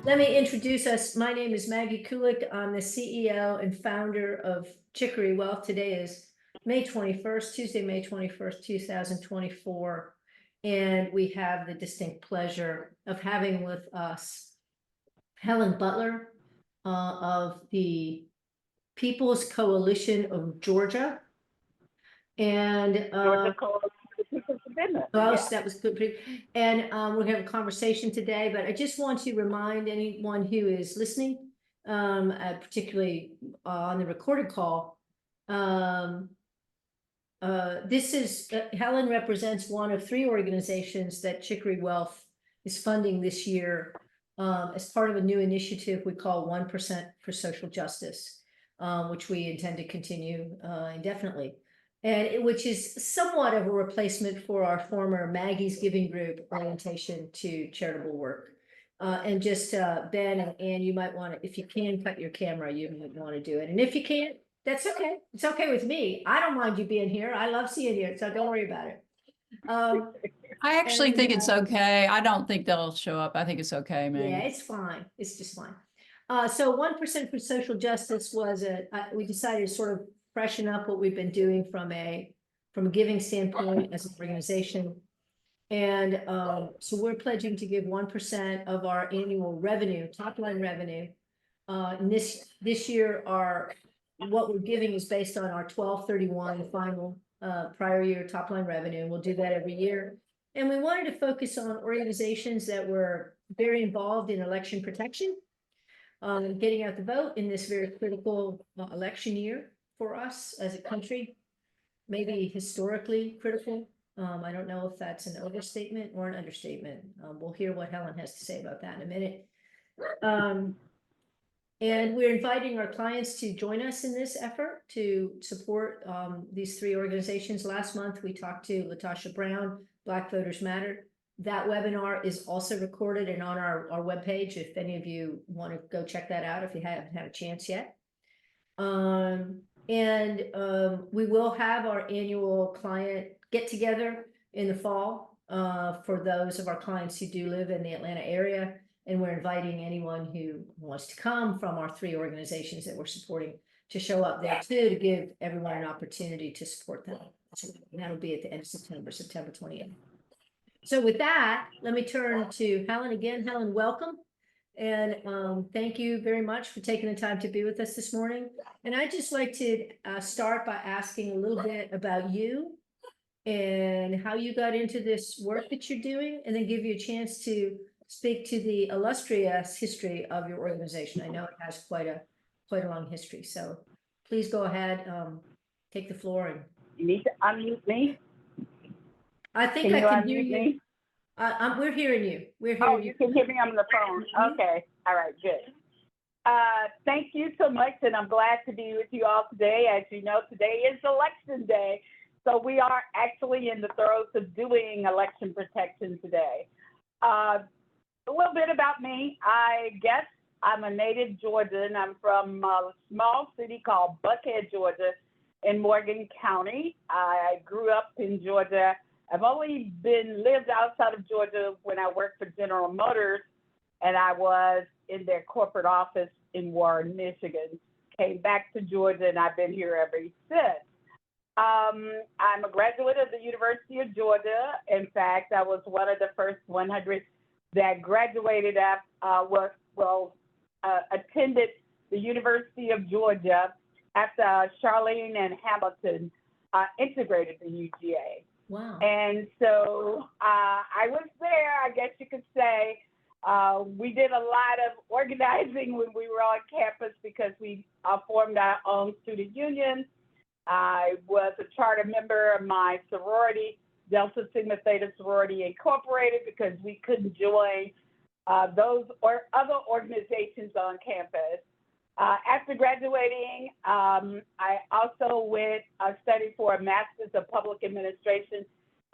Let me introduce us. My name is Maggie Kulyk. I'm the CEO and founder of Chicory Wealth. Today is May 21st, Tuesday, May 21st, 2024. And we have the distinct pleasure of having with us Helen Butler of the People's Coalition of Georgia. And Georgia Coalition for the People's Amendment. that was good. And we're gonna have a conversation today, but I just want to remind anyone who is listening, particularly on the recorded call, this is Helen represents one of three organizations that Chicory Wealth is funding this year as part of a new initiative we call 1% for Social Justice, which we intend to continue indefinitely. And which is somewhat of a replacement for our former Maggie's Giving Group orientation to charitable work. And just Ben and Ann, you might want to, if you can cut your camera, you might want to do it. And if you can't, that's okay. It's okay with me. I don't mind you being here. I love seeing you, so don't worry about it. I actually think it's okay. I don't think they'll show up. I think it's okay, man. Yeah, it's fine. It's just fine. So 1% for Social Justice was we decided to sort of freshen up what we've been doing from a giving standpoint as an organization. And so we're pledging to give 1% of our annual revenue, top line revenue. And this year, what we're giving is based on our 12/31 final prior year top line revenue. And we'll do that every year. And we wanted to focus on organizations that were very involved in election protection, getting out the vote in this very critical election year for us as a country, maybe historically critical. I don't know if that's an overstatement or an understatement. We'll hear what Helen has to say about that in a minute. And we're inviting our clients to join us in this effort to support these three organizations. Last month, we talked to Latasha Brown, Black Voters Matter. That webinar is also recorded and on our webpage if any of you want to go check that out if you haven't had a chance yet. We will have our annual client get together in the fall for those of our clients who do live in the Atlanta area. And we're inviting anyone who wants to come from our three organizations that we're supporting to show up there too, to give everyone an opportunity to support them. And that'll be at the end of September 28th. So with that, let me turn to Helen again. Helen, welcome. And thank you very much for taking the time to be with us this morning. And I'd just like to start by asking a little bit about you and how you got into this work that you're doing, and then give you a chance to speak to the illustrious history of your organization. I know it has quite a long history. So please go ahead, take the floor. And you need to unmute me. I think I can hear you. We're hearing you. We're hearing you. You can hear me on the phone. Okay. All right, good. Thank you so much, and I'm glad to be with you all today. As you know, today is election day, so we are actually in the throes of doing election protection today. A little bit about me. I guess I'm a native Georgian. I'm from a small city called Buckhead, Georgia, in Morgan County. I grew up in Georgia. I've only lived outside of Georgia when I worked for General Motors, and I was in their corporate office in Warren, Michigan. Came back to Georgia, and I've been here ever since. I'm a graduate of the University of Georgia. In fact, I was one of the first 100 that graduated attended the University of Georgia after Charlene and Hamilton integrated the UGA. Wow. And so I was there, I guess you could say. We did a lot of organizing when we were on campus because we formed our own student union. I was a charter member of my sorority, Delta Sigma Theta Sorority Incorporated, because we couldn't join those or other organizations on campus. After graduating, I also studied for a Master's of Public Administration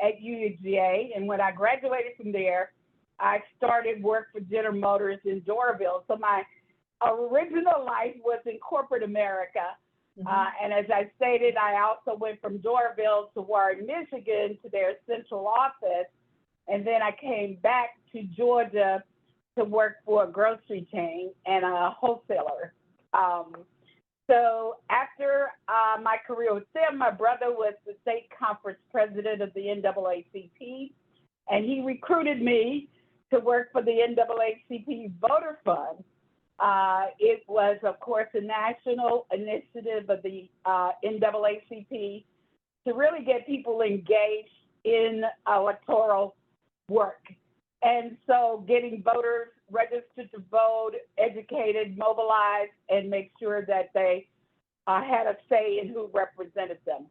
at UGA. And when I graduated from there, I started work for General Motors in Doraville. So my original life was in corporate America. And as I stated, I also went from Doraville to Warren, Michigan to their central office. And then I came back to Georgia to work for a grocery chain and a wholesaler. So after my career with them, my brother was the state conference president of the NAACP, and he recruited me to work for the NAACP Voter Fund. It was, of course, a national initiative of the NAACP to really get people engaged in electoral work. And so getting voters registered to vote, educated, mobilized, and make sure that they had a say in who represented them.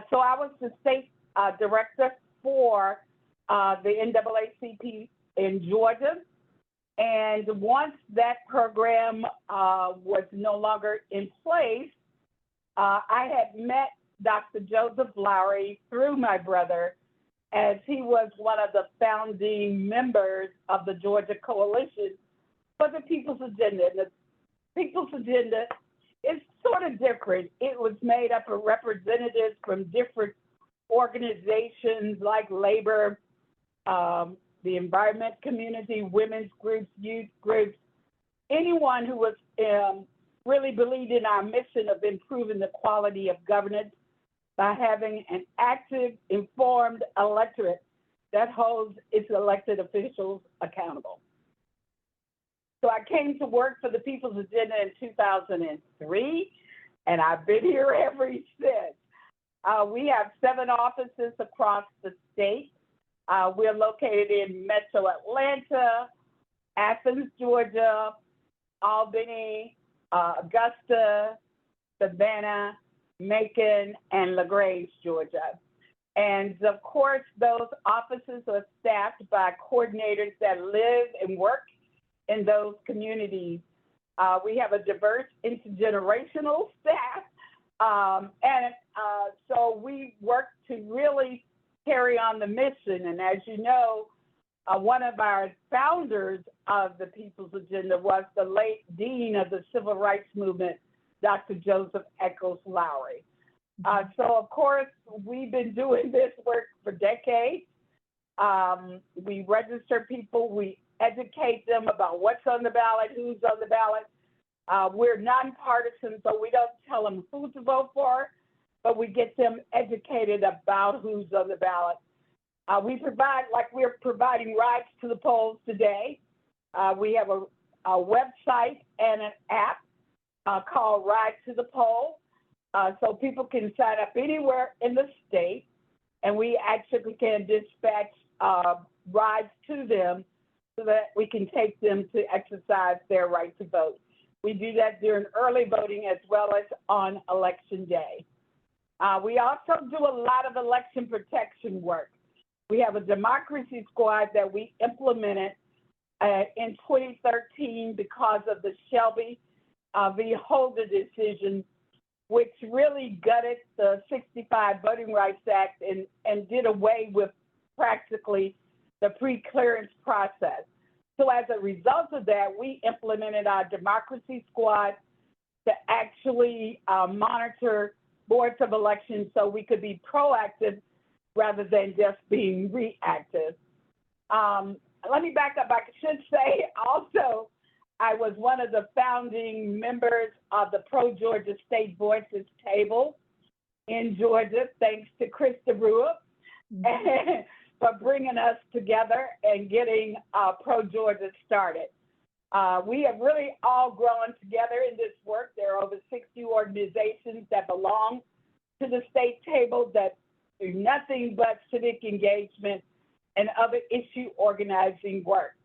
So I was the state director for the NAACP in Georgia. And once that program was no longer in place, I had met Dr. Joseph Lowry through my brother, as he was one of the founding members of the Georgia Coalition for the People's Agenda. And the People's Agenda is sort of different. It was made up of representatives from different organizations like labor, the environment community, women's groups, youth groups, anyone who was really believed in our mission of improving the quality of governance by having an active, informed electorate that holds its elected officials accountable. So I came to work for the People's Agenda in 2003, and I've been here ever since. We have 7 offices across the state. We're located in Metro Atlanta, Athens, Georgia, Albany, Augusta, Savannah, Macon, and LaGrange, Georgia. And of course, those offices are staffed by coordinators that live and work in those communities. We have a diverse intergenerational staff. So we work to really carry on the mission. And as you know, one of our founders of the People's Agenda was the late Dean of the Civil Rights Movement, Dr. Joseph Echols Lowry. So of course, we've been doing this work for decades. We register people, we educate them about what's on the ballot, who's on the ballot. We're nonpartisan, so we don't tell them who to vote for, but we get them educated about who's on the ballot. We provide, like we're providing rides to the polls today. We have a website and an app called Ride to the Poll. So people can sign up anywhere in the state, and we actually can dispatch rides to them so that we can take them to exercise their right to vote. We do that during early voting as well as on election day. We also do a lot of election protection work. We have a democracy squad that we implemented in 2013 because of the Shelby v. Holder decision, which really gutted the 65 Voting Rights Act and did away with practically the pre-clearance process. So as a result of that, we implemented our democracy squad to actually monitor boards of elections so we could be proactive rather than just being reactive. Let me back up. I should say also, I was one of the founding members of the Pro-Georgia State Voices table in Georgia, thanks to Krista Brewer, for bringing us together and getting Pro-Georgia started. We have really all grown together in this work. There are over 60 organizations that belong to the state table that do nothing but civic engagement and other issue organizing work.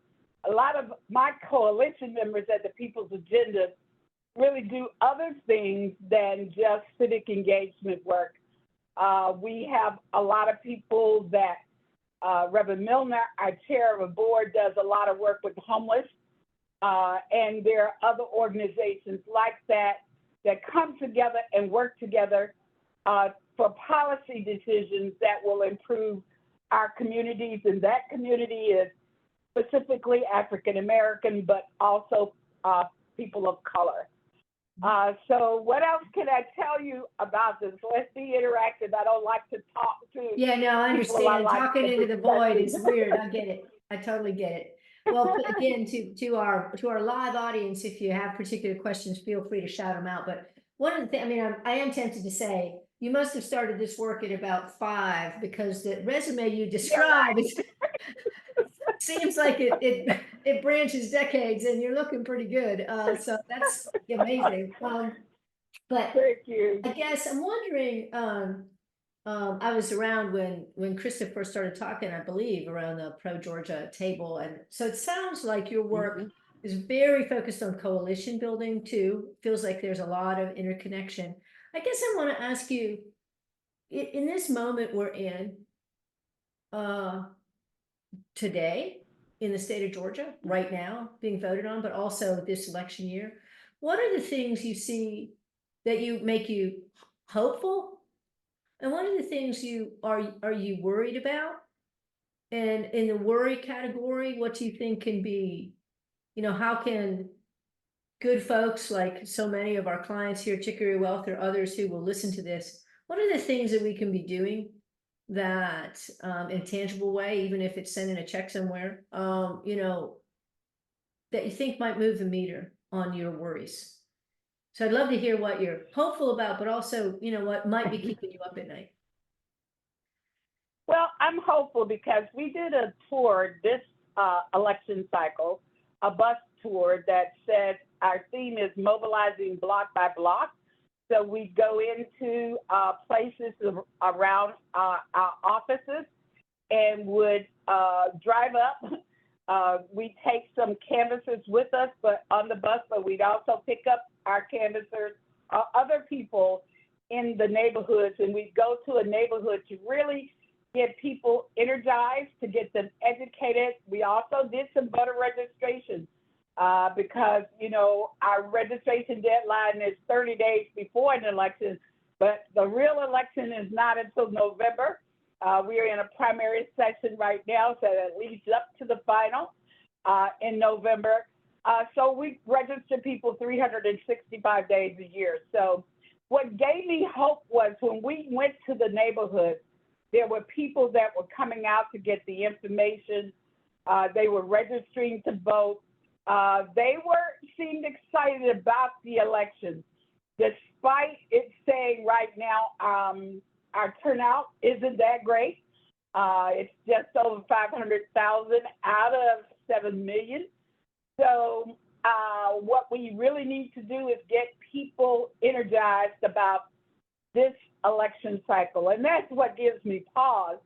A lot of my coalition members at the People's Agenda really do other things than just civic engagement work. We have a lot of people that, Reverend Milner, our chair of a board, does a lot of work with the homeless. And there are other organizations like that that come together and work together for policy decisions that will improve our communities. And that community is specifically African American, but also people of color. So what else can I tell you about this? Let's be interactive. I don't like to talk to. Yeah, no, I people understand. like Talking to into the void, discuss. it's weird. I get it. I totally get it. Well, again, to our live audience, if you have particular questions, feel free to shout them out. But one of the things, I mean, I am tempted to say, you must have started this work at about 5, because the resume you described seems like it branches decades, and you're looking pretty good. So that's amazing. But Thank you. I guess I'm wondering, I was around when Krista first started talking, I believe, around the Pro Georgia table. And so it sounds like your work is very focused on coalition building too. Feels like there's a lot of interconnection. I guess I want to ask you, in this moment we're in, today in the state of Georgia, right now, being voted on, but also this election year, what are the things you see that make you hopeful? And what are the things you are you worried about? And in the worry category, what do you think can be, how can good folks like so many of our clients here, Chicory Wealth or others who will listen to this, what are the things that we can be doing that in a tangible way, even if it's sending a check somewhere, that you think might move the meter on your worries? So I'd love to hear what you're hopeful about, but also, what might be keeping you up at night. Well, I'm hopeful because we did a tour this election cycle, a bus tour that said our theme is mobilizing block by block. So we go into places around our offices and would drive up. We take some canvassers with us, but on the bus, but we'd also pick up our canvassers, other people in the neighborhoods, and we'd go to a neighborhood to really get people energized, to get them educated. We also did some voter registration because, our registration deadline is 30 days before an election, but the real election is not until November. We are in a primary session right now, so that leads up to the final in November. So we register people 365 days a year. So what gave me hope was when we went to the neighborhood, there were people that were coming out to get the information. They were registering to vote. They seemed excited about the election, despite it saying right now our turnout isn't that great. It's just over 500,000 out of 7 million. So what we really need to do is get people energized about this election cycle. And that's what gives me pause,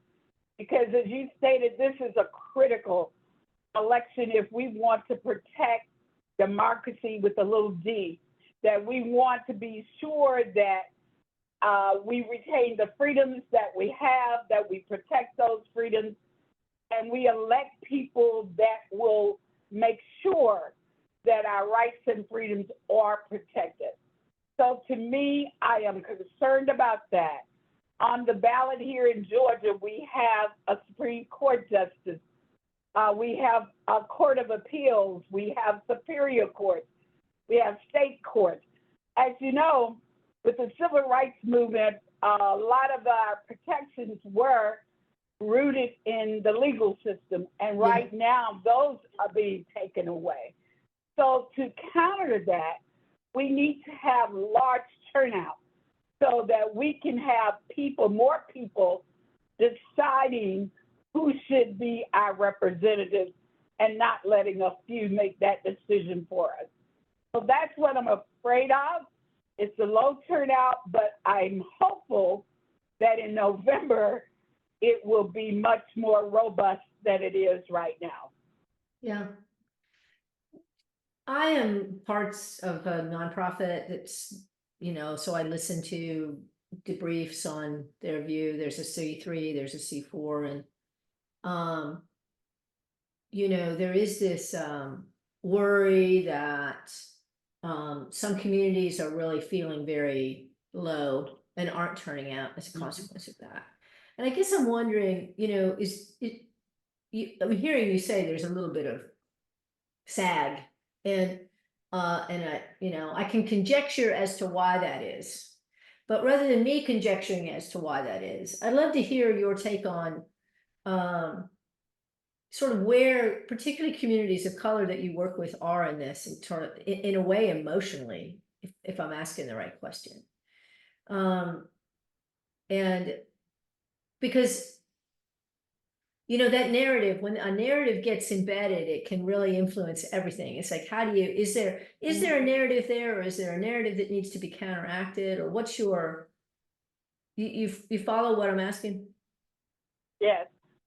because as you stated, this is a critical election if we want to protect democracy with a little d, that we want to be sure that we retain the freedoms that we have, that we protect those freedoms, and we elect people that will make sure that our rights and freedoms are protected. So to me, I am concerned about that. On the ballot here in Georgia, we have a Supreme Court justice. We have a Court of Appeals. We have Superior Courts. We have state courts. As you know, with the Civil Rights Movement, a lot of our protections were rooted in the legal system. And right now, those are being taken away. So to counter that, we need to have large turnout so that we can have more people deciding who should be our representatives and not letting a few make that decision for us. So that's what I'm afraid of. It's a low turnout, but I'm hopeful that in November, it will be much more robust than it is right now. Yeah. I am parts of a nonprofit that's, so I listen to debriefs on their view. There's a C3, there's a C4, and there is this worry that some communities are really feeling very low and aren't turning out as a consequence of that. And I guess I'm wondering, I'm hearing you say there's a little bit of sag, and I can conjecture as to why that is. But rather than me conjecturing as to why that is, I'd love to hear your take on sort of where particularly communities of color that you work with are in this, and sort of in a way emotionally, if I'm asking the right question. And because, you know, that narrative, when a narrative gets embedded, it can really influence everything. It's like, how do you, is there a narrative there, or is there a narrative that needs to be counteracted, or what's your, you follow what I'm asking? Yes.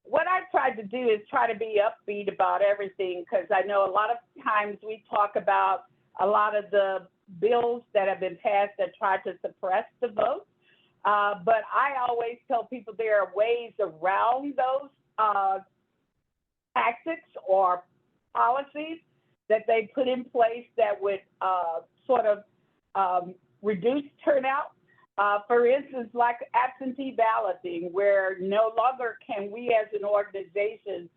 What I tried to do is try to be upbeat about everything, because I know a lot of times we talk about a lot of the bills that have been passed that try to suppress the vote. But I always tell people there are ways around those tactics or policies that they put in place that would sort of reduce turnout. For instance, like absentee balloting, where no longer can we as an organization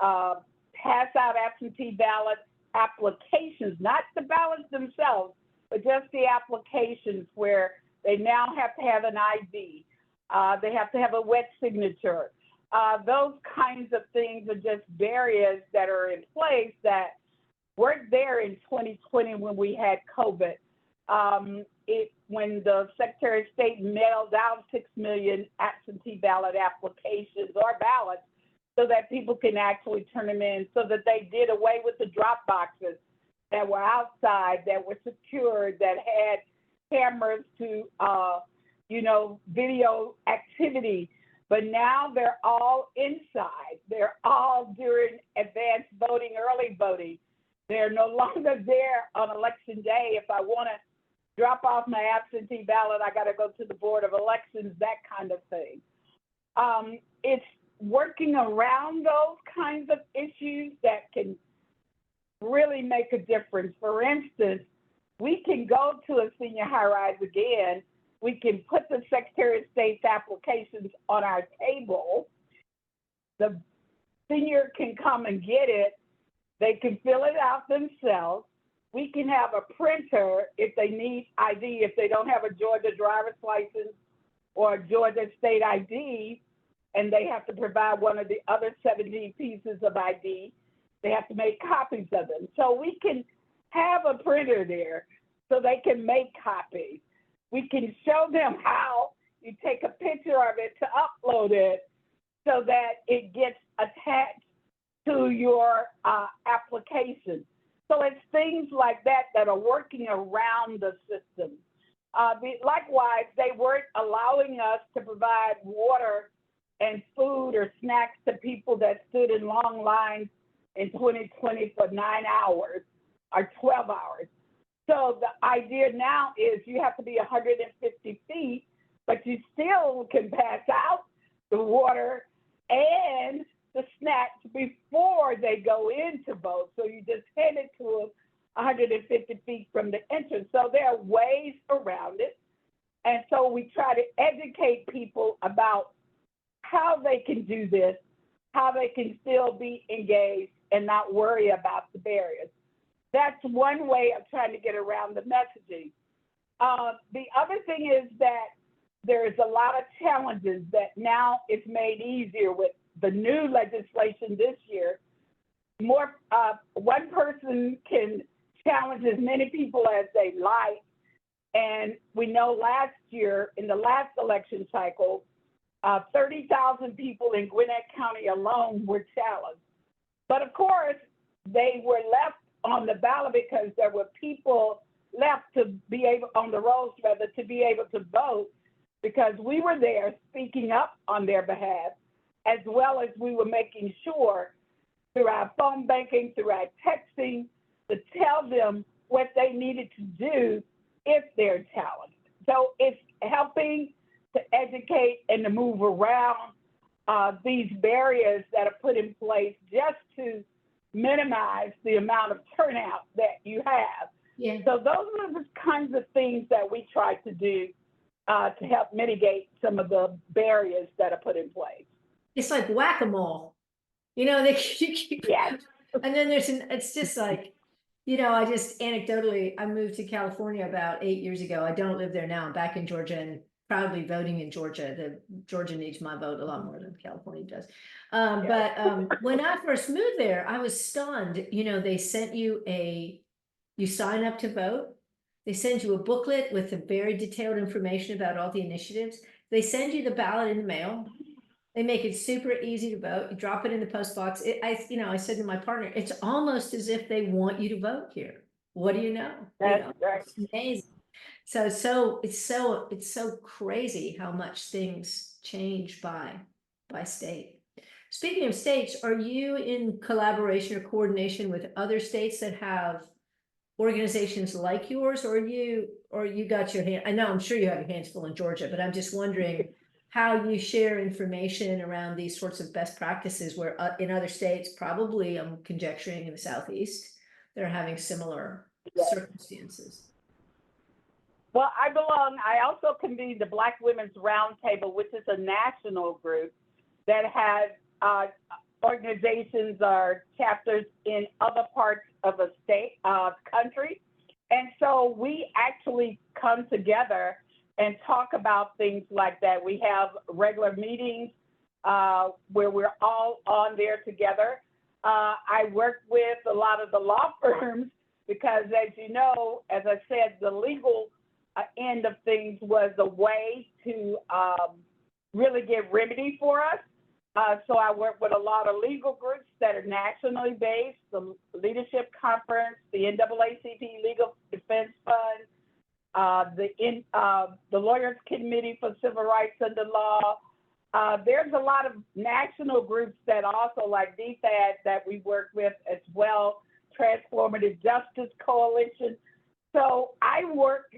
pass out absentee ballot applications, not the ballots themselves, but just the applications, where they now have to have an ID. They have to have a wet signature. Those kinds of things are just barriers that are in place that weren't there in 2020 when we had COVID. When the Secretary of State mailed out 6 million absentee ballot applications or ballots so that people can actually turn them in, so that they did away with the drop boxes that were outside, that were secured, that had cameras to, video activity. But now they're all inside. They're all during advanced voting, early voting. They're no longer there on election day. If I want to drop off my absentee ballot, I got to go to the Board of Elections, that kind of thing. It's working around those kinds of issues that can really make a difference. For instance, we can go to a senior high rise again. We can put the Secretary of State's applications on our table. The senior can come and get it. They can fill it out themselves. We can have a printer if they need ID, if they don't have a Georgia driver's license or a Georgia state ID, and they have to provide one of the other 17 pieces of ID, they have to make copies of them. So we can have a printer there so they can make copies. We can show them how you take a picture of it to upload it so that it gets attached to your application. So it's things like that that are working around the system. Likewise, they weren't allowing us to provide water and food or snacks to people that stood in long lines in 2020 for 9 hours or 12 hours. So the idea now is you have to be 150 feet, but you still can pass out the water and the snacks before they go in to vote. So you just hand it to them 150 feet from the entrance. So there are ways around it. And so we try to educate people about how they can do this, how they can still be engaged and not worry about the barriers. That's one way of trying to get around the messaging. The other thing is that there's a lot of challenges that now it's made easier with the new legislation this year. One person can challenge as many people as they like. And we know last year, in the last election cycle, 30,000 people in Gwinnett County alone were challenged. But of course, they were left on the ballot because there were people left to be able, on the rolls rather, to be able to vote, because we were there speaking up on their behalf, as well as we were making sure through our phone banking, through our texting, to tell them what they needed to do if they're challenged. So it's helping to educate and to move around these barriers that are put in place just to minimize the amount of turnout that you have. Yeah. So those are the kinds of things that we try to do to help mitigate some of the barriers that are put in place. It's like whack-a-mole, you know, they keep, Yes. and then it's just like, you know, I just anecdotally, I moved to California about 8 years ago. I don't live there now. I'm back in Georgia, and proudly voting in Georgia. Georgia needs my vote a lot more than California does. When I first moved there, I was stunned. You know, they sent you you sign up to vote. They send you a booklet with a very detailed information about all the initiatives. They send you the ballot in the mail. They make it super easy to vote. You drop it in the post box. I said to my partner, it's almost as if they want you to vote here. What do you know? That's right. It's amazing. It's so crazy how much things change by state. Speaking of states, are you in collaboration or coordination with other states that have organizations like yours, or you got your hand? I know, I'm sure you have your hands full in Georgia, but I'm just wondering how you share information around these sorts of best practices where in other states, probably I'm conjecturing in the Southeast, they're having similar circumstances. Well, I also convene the Black Women's Roundtable, which is a national group that has organizations or chapters in other parts of a state, country. And so we actually come together and talk about things like that. We have regular meetings where we're all on there together. I work with a lot of the law firms because, as you know, as I said, the legal end of things was a way to really get remedy for us. So I work with a lot of legal groups that are nationally based, the Leadership Conference, the NAACP Legal Defense Fund, the Lawyers Committee for Civil Rights Under Law. There's a lot of national groups that also, like DFAD, that we work with as well, Transformative Justice Coalition. So I work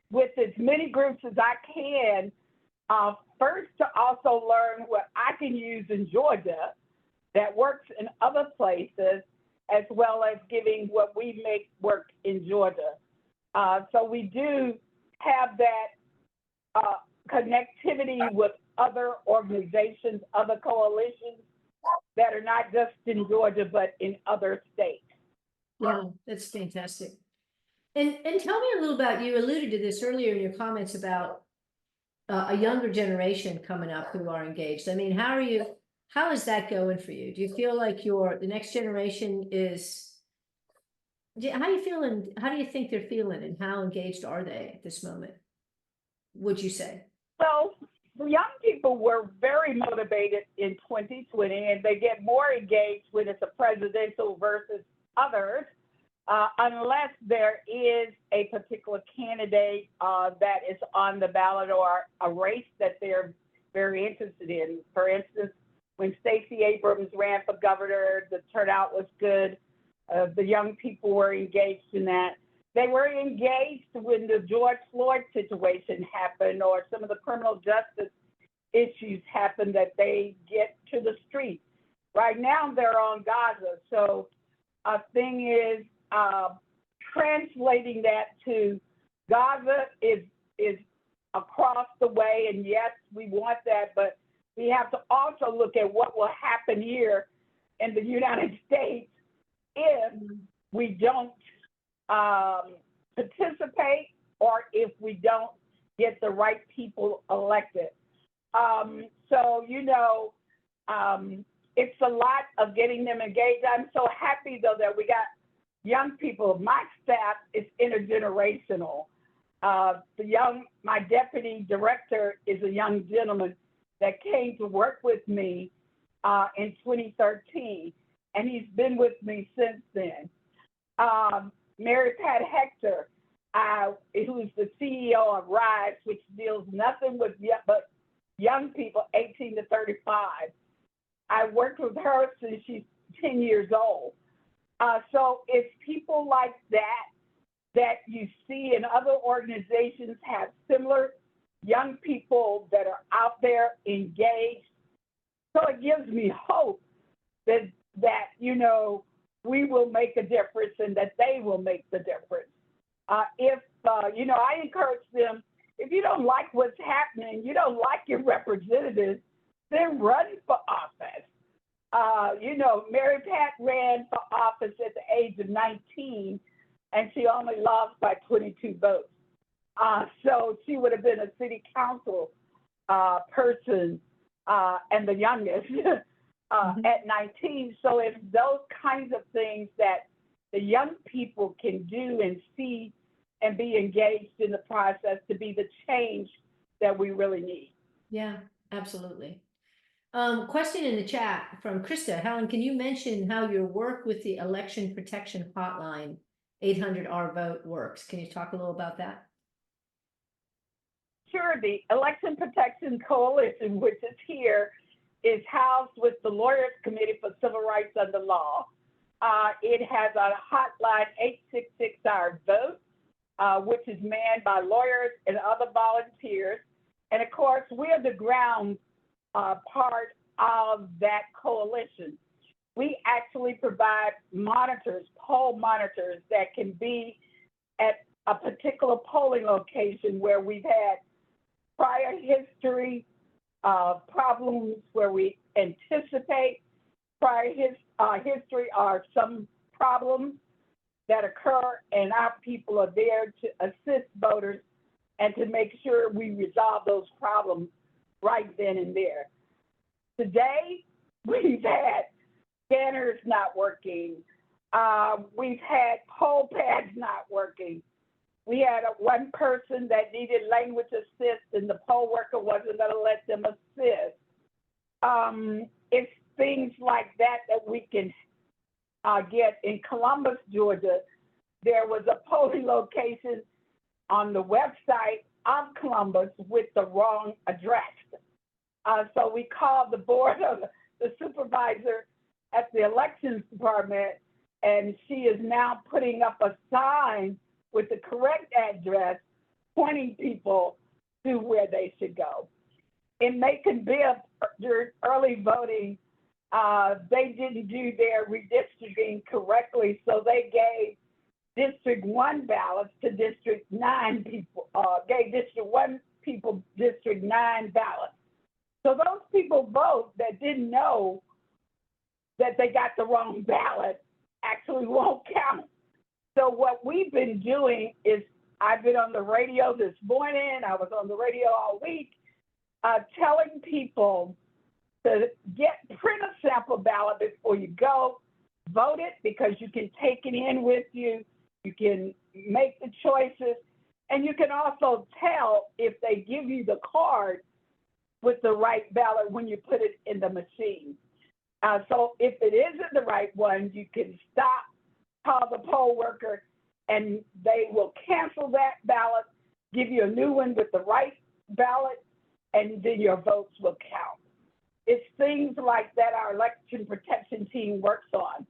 with as many groups as I can, first to also learn what I can use in Georgia that works in other places, as well as giving what we make work in Georgia. So we do have that connectivity with other organizations, other coalitions that are not just in Georgia, but in other states. Yeah, that's fantastic. And tell me a little about, you alluded to this earlier in your comments about a younger generation coming up who are engaged. I mean, how is that going for you? Do you feel like the next generation is, how are you feeling? How do you think they're feeling, and how engaged are they at this moment, would you say? So the young people were very motivated in 2020, and they get more engaged when it's a presidential versus others. Unless there is a particular candidate that is on the ballot or a race that they're very interested in. For instance, when Stacey Abrams ran for governor, the turnout was good. The young people were engaged in that. They were engaged when the George Floyd situation happened or some of the criminal justice issues happened, that they get to the street. Right now, they're on Gaza. So a thing is, translating that to Gaza is across the way, and yes, we want that, but we have to also look at what will happen here in the United States if we don't participate or if we don't get the right people elected. So, it's a lot of getting them engaged. I'm so happy, though, that we got young people. My staff is intergenerational. My deputy director is a young gentleman that came to work with me in 2013, and he's been with me since then. Mary Pat Hector, who's the CEO of RISE, which deals nothing with but young people 18 to 35. I worked with her since she's 10 years old. So it's people like that you see in other organizations have similar young people that are out there engaged. So it gives me hope that we will make a difference and that they will make the difference. I encourage them, if you don't like what's happening, you don't like your representatives, then run for office. Mary Pat ran for office at the age of 19, and she only lost by 22 votes. So she would have been a city council person and the youngest at 19. So it's those kinds of things that the young people can do and see and be engaged in the process to be the change that we really need. Yeah, absolutely. Question in the chat from Krista. Helen, can you mention how your work with the election protection hotline 800-R-VOTE works? Can you talk a little about that? Sure, the Election Protection Coalition, which is here, is housed with the Lawyers Committee for Civil Rights Under Law. It has a hotline 866-R-VOTE, which is manned by lawyers and other volunteers. And of course, we're the ground part of that coalition. We actually provide monitors, poll monitors that can be at a particular polling location where we've had prior history of problems, where we anticipate prior history or some problems that occur, and our people are there to assist voters and to make sure we resolve those problems right then and there. Today, we've had scanners not working. We've had poll pads not working. We had one person that needed language assist and the poll worker wasn't going to let them assist. It's things like that that we can get. In Columbus, Georgia, there was a polling location on the website of Columbus with the wrong address. So we called the board of the supervisor at the elections department, and she is now putting up a sign with the correct address, pointing people to where they should go. In Macon-Bibb, during early voting, they didn't do their redistricting correctly, so they gave District 1 ballots to District 9 people, gave District 1 people District 9 ballots. So those people vote that didn't know that they got the wrong ballot actually won't count. So what we've been doing is, I've been on the radio this morning, I was on the radio all week, telling people to print a sample ballot before you go, vote it, because you can take it in with you, you can make the choices, and you can also tell if they give you the card with the right ballot when you put it in the machine. So if it isn't the right one, you can stop, call the poll worker, and they will cancel that ballot, give you a new one with the right ballot, and then your votes will count. It's things like that our election protection team works on.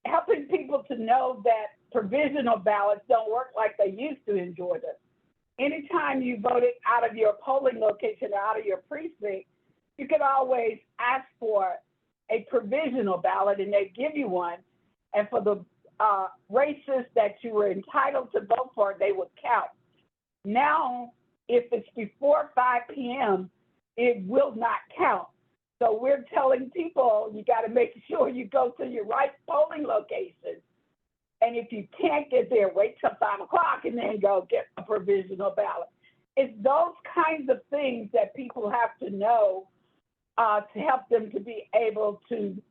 Helping people to know that provisional ballots don't work like they used to in Georgia. Anytime you voted out of your polling location or out of your precinct, you could always ask for a provisional ballot and they give you one. And for the races that you were entitled to vote for, they would count. Now, if it's before 5 p.m., it will not count. So we're telling people you got to make sure you go to your right polling location. And if you can't get there, wait till 5 o'clock and then go get a provisional ballot. It's those kinds of things that people have to know to help them to be able to,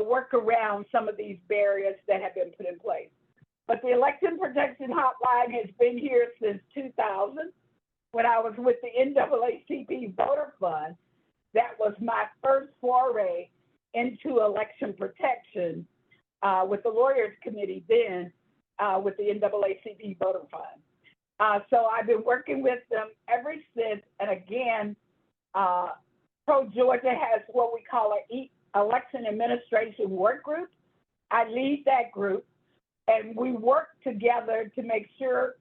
work around some of these barriers that have been put in place. But the Election Protection Hotline has been here since 2000. When I was with the NAACP Voter Fund, that was my first foray into election protection with the Lawyers Committee then with the NAACP Voter Fund. So I've been working with them ever since. And again, Pro Georgia has what we call an election administration work group. I lead that group, and we work together to make sure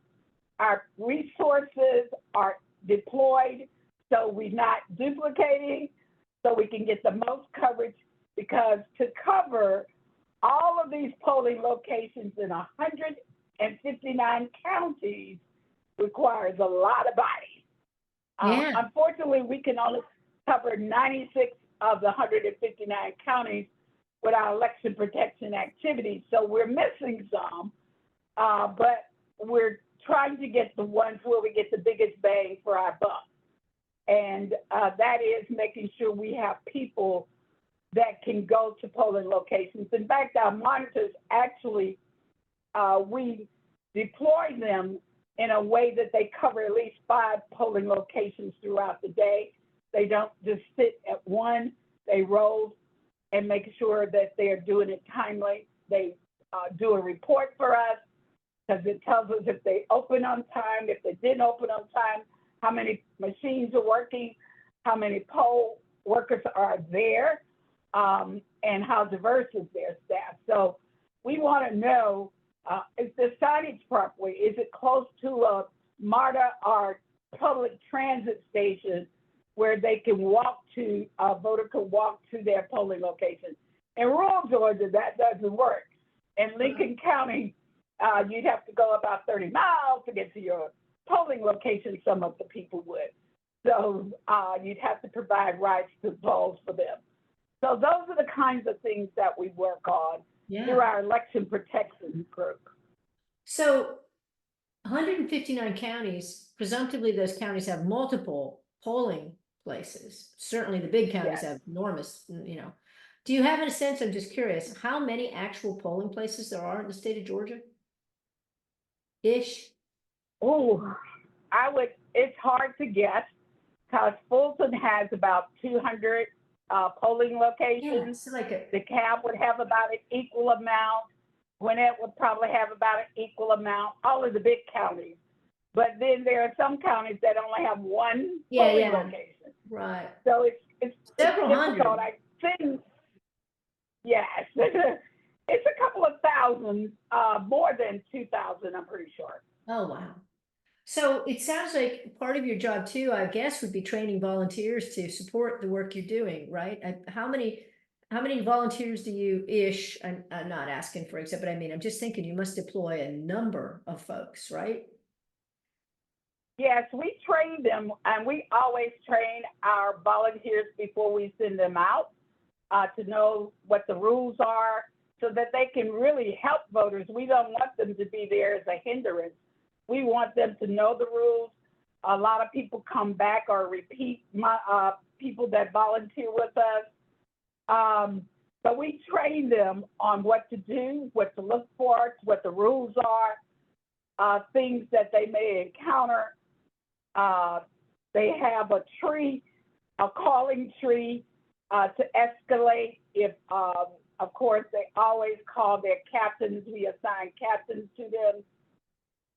our resources are deployed so we're not duplicating, so we can get the most coverage, because to cover all of these polling locations in 159 counties requires a lot of bodies. Yeah. Unfortunately, we can only cover 96 of the 159 counties with our election protection activities, so we're missing some, but we're trying to get the ones where we get the biggest bang for our buck. And that is making sure we have people that can go to polling locations. In fact, our monitors actually, we deploy them in a way that they cover at least 5 polling locations throughout the day. They don't just sit at one, they roll and make sure that they're doing it timely. They do a report for us because it tells us if they open on time, if they didn't open on time, how many machines are working, how many poll workers are there, and how diverse is their staff. So we want to know, is the signage properly? Is it close to a MARTA or public transit station where they can walk to, a voter can walk to their polling location? In rural Georgia, that doesn't work. In Lincoln County, you'd have to go about 30 miles to get to your polling location, some of the people would. So you'd have to provide rights to polls for them. So those are the kinds of things that we work on through our election protection group. So 159 counties, presumptively those counties have multiple polling places. Certainly the big counties have enormous, you know. Do you have a sense, I'm just curious, how many actual polling places there are in the state of Georgia? Ish? Oh, it's hard to guess because Fulton has about 200 polling locations. Yeah, like DeKalb would have about an equal amount. Gwinnett would probably have about an equal amount, all of the big counties. But then there are some counties that only have one polling location. Right. So it's several difficult. hundred. I think, yes, it's a couple of thousand, more than 2,000, I'm pretty sure. Oh, wow. So it sounds like part of your job too, I guess, would be training volunteers to support the work you're doing, right? How many volunteers do you ish? I'm not asking for except, but I mean, I'm just thinking you must deploy a number of folks, right? Yes, we train them, and we always train our volunteers before we send them out to know what the rules are so that they can really help voters. We don't want them to be there as a hindrance. We want them to know the rules. A lot of people come back or repeat people that volunteer with us. So we train them on what to do, what to look for, what the rules are, things that they may encounter. They have a tree, a calling tree to escalate. If, of course, they always call their captains. We assign captains to them.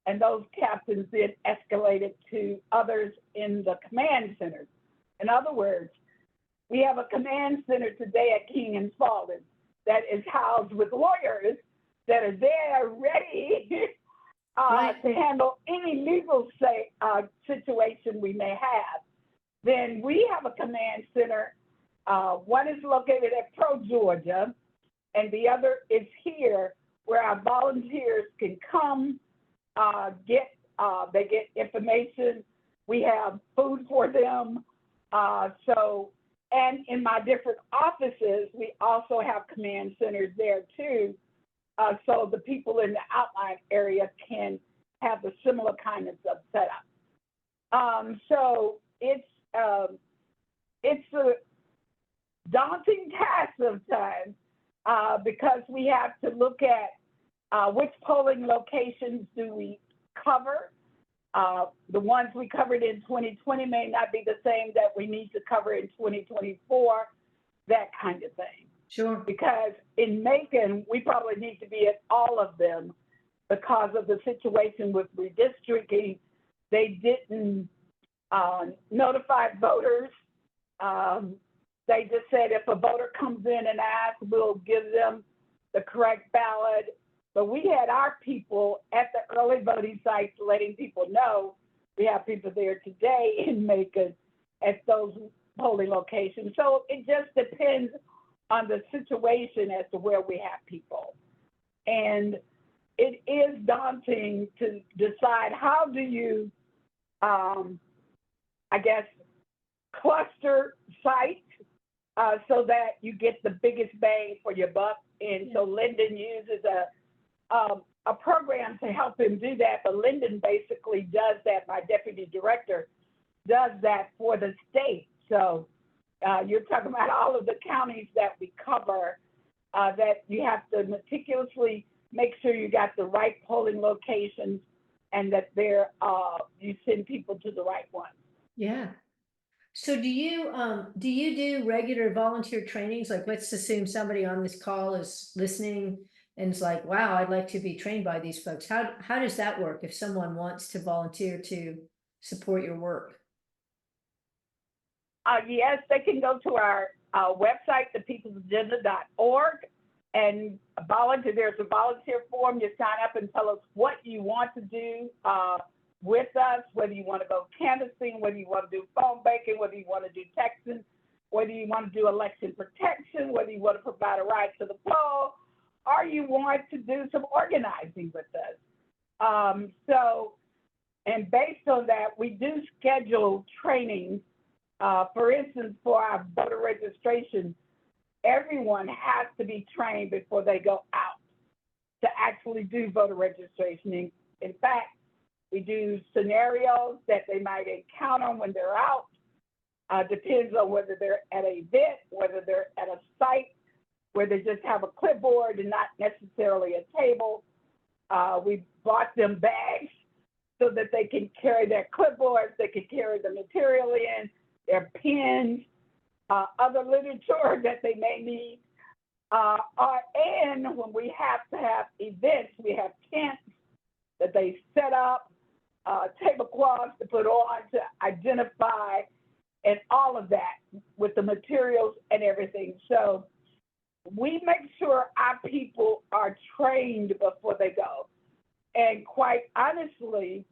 And those captains then escalated to others in the command centers. In other words, we have a command center today at King and Spalding that is housed with lawyers that are there ready to handle any legal situation we may have. Then we have a command center. One is located at Pro Georgia, and the other is here where our volunteers can come. They get information. We have food for them. And in my different offices, we also have command centers there too. So the people in the outlying area can have a similar kind of setup. So it's a daunting task sometimes because we have to look at which polling locations do we cover? The ones we covered in 2020 may not be the same that we need to cover in 2024, that kind of thing. Sure. Because in Macon, we probably need to be at all of them because of the situation with redistricting. They didn't notify voters. They just said if a voter comes in and asks, we'll give them the correct ballot. But we had our people at the early voting sites letting people know. We have people there today in Macon at those polling locations. So it just depends on the situation as to where we have people. And it is daunting to decide how do you, cluster sites so that you get the biggest bang for your buck. And so Linden uses a a program to help him do that, but Lyndon basically does that. My deputy director does that for the state. So you're talking about all of the counties that we cover, that you have to meticulously make sure you got the right polling locations and that you send people to the right ones. Yeah. So do you do regular volunteer trainings? Like, let's assume somebody on this call is listening and is like, wow, I'd like to be trained by these folks. How does that work if someone wants to volunteer to support your work? Yes, they can go to our website, thepeoplesagenda.org, and volunteer. There's a volunteer form. You sign up and tell us what you want to do with us, whether you want to go canvassing, whether you want to do phone banking, whether you want to do texting, whether you want to do election protection, whether you want to provide a ride to the poll, or you want to do some organizing with us. And based on that, we do schedule trainings. For instance, for our voter registration, everyone has to be trained before they go out to actually do voter registration. In fact, we do scenarios that they might encounter when they're out. Depends on whether they're at an event, whether they're at a site where they just have a clipboard and not necessarily a table. We bought them bags so that they can carry their clipboards, they can carry the material in, their pens, other literature that they may need. And when we have to have events, we have tents that they set up, tablecloths to put on to identify, and all of that with the materials and everything. So we make sure our people are trained before they go. And quite honestly,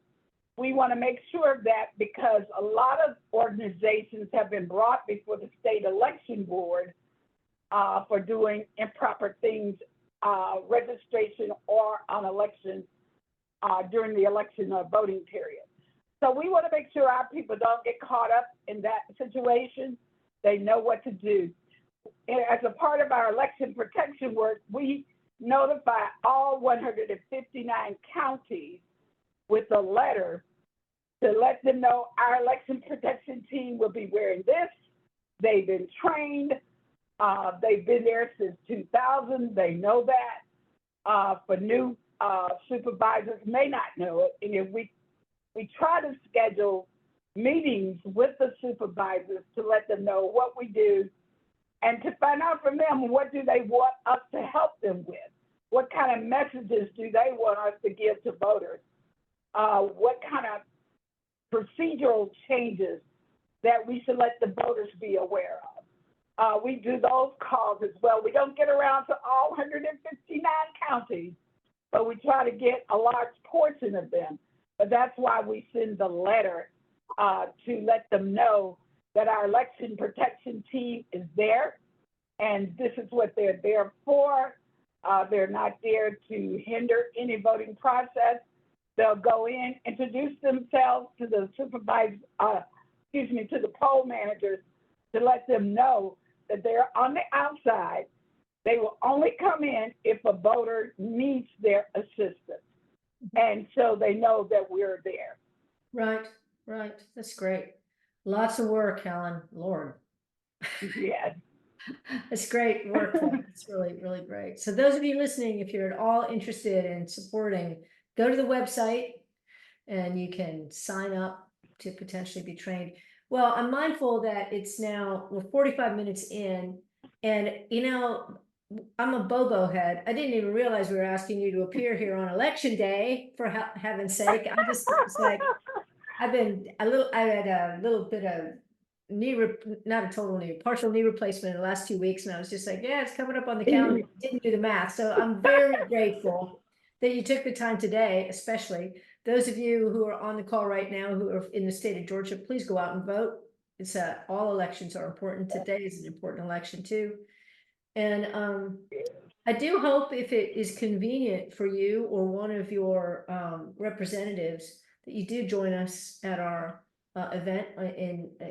we want to make sure of that because a lot of organizations have been brought before the state election board for doing improper things, registration or on election during the election or voting period. So we want to make sure our people don't get caught up in that situation. They know what to do. And as a part of our election protection work, we notify all 159 counties with a letter to let them know our election protection team will be wearing this. They've been trained. They've been there since 2000. They know that. For new supervisors may not know it. And if we try to schedule meetings with the supervisors to let them know what we do and to find out from them what do they want us to help them with. What kind of messages do they want us to give to voters? What kind of procedural changes that we should let the voters be aware of. We do those calls as well. We don't get around to all 159 counties, but we try to get a large portion of them. But that's why we send the letter to let them know that our election protection team is there, and this is what they're there for. They're not there to hinder any voting process. They'll go in, introduce themselves to the supervisor, to the poll managers to let them know that they're on the outside. They will only come in if a voter needs their assistance. And so they know that we're there. Right. That's great. Lots of work, Helen. Lord. Yes. It's great work. It's really, really great. So those of you listening, if you're at all interested in supporting, go to the website and you can sign up to potentially be trained. Well, I'm mindful that we're 45 minutes in, and I'm a bobo head. I didn't even realize we were asking you to appear here on election day, for heaven's sake. I just was like, I had a little bit of not a total knee, partial knee replacement in the last 2 weeks. And I was just like, yeah, it's coming up on the calendar. Didn't do the math. So I'm very grateful that you took the time today, especially those of you who are on the call right now, who are in the state of Georgia, please go out and vote. It's all elections are important. Today is an important election too. And I do hope if it is convenient for you or one of your representatives that you do join us at our event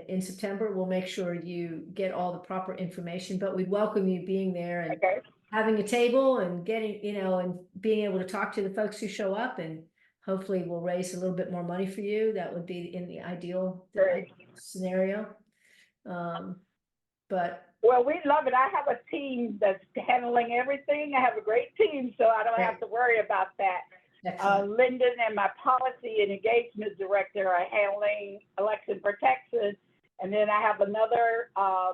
in September. We'll make sure you get all the proper information, but we welcome you being there. And okay. having a table and getting, and being able to talk to the folks who show up, and hopefully we'll raise a little bit more money for you. That would be in the ideal Great. scenario. But Well, we love it. I have a team that's handling everything. I have a great team, so I don't have to worry about that. excellent. Lyndon and my policy and engagement director are handling election protection. And then I have another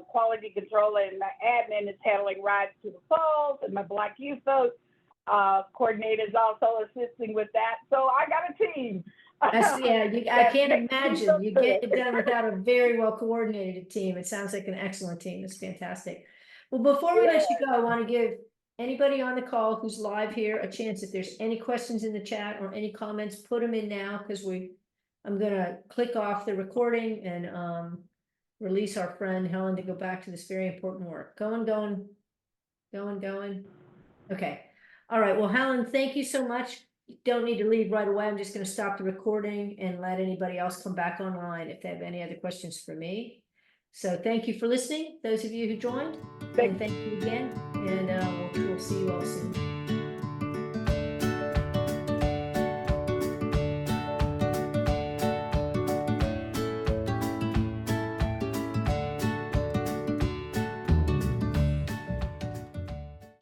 quality controller, and my admin is handling rides to the polls, and my Black youth vote coordinator is also assisting with that. So I got a team. I can't imagine you get it done without a very well coordinated team. It sounds like an excellent team. It's fantastic. Well, before we let you go, I want to give anybody on the call who's live here a chance. If there's any questions in the chat or any comments, put them in now, because I'm gonna click off the recording and release our friend Helen to go back to this very important work. Going. Okay. All right. Well, Helen, thank you so much. You don't need to leave right away. I'm just going to stop the recording and let anybody else come back online if they have any other questions for me. So thank you for listening, those of you who joined, and thank you again, and we'll see you all soon.